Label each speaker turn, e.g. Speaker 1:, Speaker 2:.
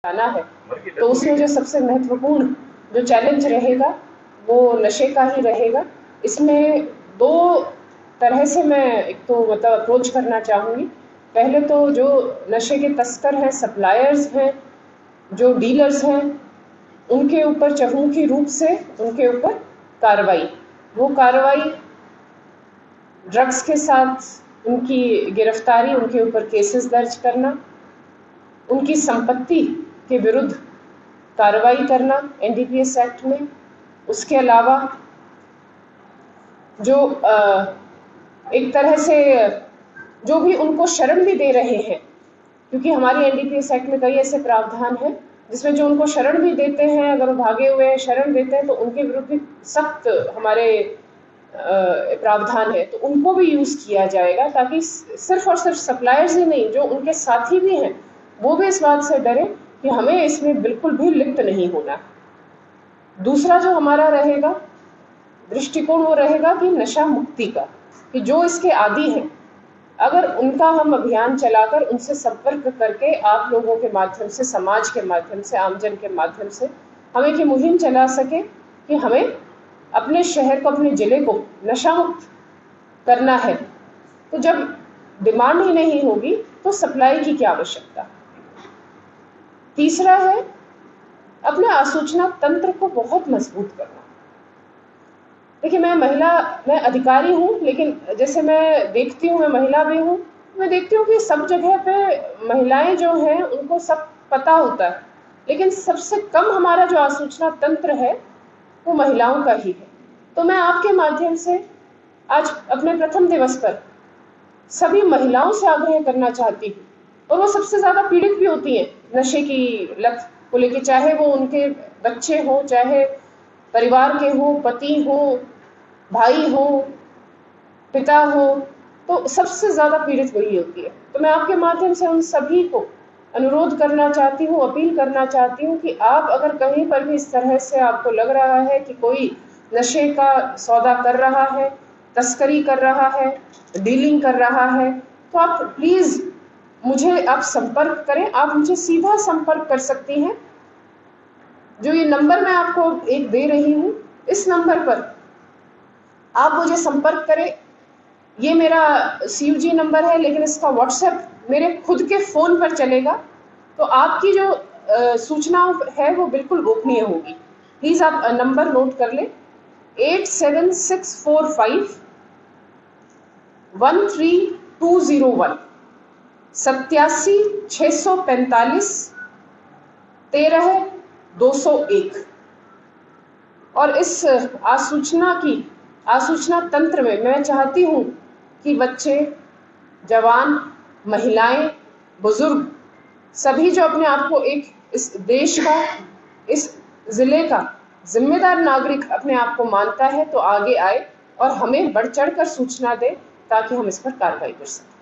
Speaker 1: आना है, तो उसमें जो सबसे महत्वपूर्ण जो चैलेंज रहेगा वो नशे का ही रहेगा। इसमें दो तरह से मैं एक तो मतलब अप्रोच करना चाहूँगी। पहले तो जो नशे के तस्कर हैं, सप्लायर्स हैं, जो डीलर्स हैं, उनके ऊपर चहुमुखी रूप से उनके ऊपर कार्रवाई, वो कार्रवाई ड्रग्स के साथ उनकी गिरफ्तारी, उनके ऊपर केसेस दर्ज करना, उनकी संपत्ति के विरुद्ध कार्रवाई करना एनडीपीएस एक्ट में। उसके अलावा जो एक तरह से जो भी उनको शरण भी दे रहे हैं, क्योंकि हमारे एनडीपीएस एक्ट में कई ऐसे प्रावधान हैं जिसमें जो उनको शरण भी देते हैं, अगर वो भागे हुए हैं शरण देते हैं तो उनके विरुद्ध भी सख्त हमारे प्रावधान है, तो उनको भी यूज किया जाएगा ताकि सिर्फ और सिर्फ सप्लायर्स ही नहीं, जो उनके साथी भी हैं वो भी इस बात से डरे कि हमें इसमें बिल्कुल भी लिप्त नहीं होना। दूसरा जो हमारा रहेगा दृष्टिकोण वो रहेगा कि नशा मुक्ति का, कि जो इसके आदी हैं अगर उनका हम अभियान चलाकर उनसे संपर्क करके आप लोगों के माध्यम से, समाज के माध्यम से, आमजन के माध्यम से हम एक मुहिम चला सके कि हमें अपने शहर को, अपने जिले को नशा मुक्त करना है, तो जब डिमांड ही नहीं होगी तो सप्लाई की क्या आवश्यकता। तीसरा है अपने आसूचना तंत्र को बहुत मजबूत करना। देखिए मैं अधिकारी हूँ, लेकिन जैसे मैं देखती हूँ, मैं महिला भी हूँ, मैं देखती हूँ कि सब जगह पे महिलाएं जो हैं उनको सब पता होता है, लेकिन सबसे कम हमारा जो आसूचना तंत्र है वो महिलाओं का ही है। तो मैं आपके माध्यम से आज अपने प्रथम दिवस पर सभी महिलाओं से आग्रह करना चाहती हूँ, और वो सबसे ज्यादा पीड़ित भी होती हैं नशे की लत को लेके, चाहे वो उनके बच्चे हो, चाहे परिवार के हो, पति हो, भाई हो, पिता हो, तो सबसे ज्यादा पीड़ित वही होती है। तो मैं आपके माध्यम से उन सभी को अनुरोध करना चाहती हूँ, अपील करना चाहती हूँ कि आप अगर कहीं पर भी इस तरह से आपको लग रहा है कि कोई नशे का सौदा कर रहा है, तस्करी कर रहा है, डीलिंग कर रहा है, तो आप प्लीज मुझे आप संपर्क करें। आप मुझे सीधा संपर्क कर सकती हैं। जो ये नंबर मैं आपको एक दे रही हूँ, इस नंबर पर आप मुझे संपर्क करें। ये मेरा CUG नंबर है, लेकिन इसका व्हाट्सएप मेरे खुद के फोन पर चलेगा, तो आपकी जो सूचना है वो बिल्कुल गोपनीय होगी। प्लीज आप नंबर नोट कर लें, 87645 13201 87 645 13 201। और इस आसूचना तंत्र में मैं चाहती हूँ कि बच्चे, जवान, महिलाएं, बुजुर्ग, सभी जो अपने आप को एक इस देश का, इस जिले का जिम्मेदार नागरिक अपने आप को मानता है, तो आगे आए और हमें बढ़ चढ़ कर सूचना दे ताकि हम इस पर कार्रवाई कर सकें।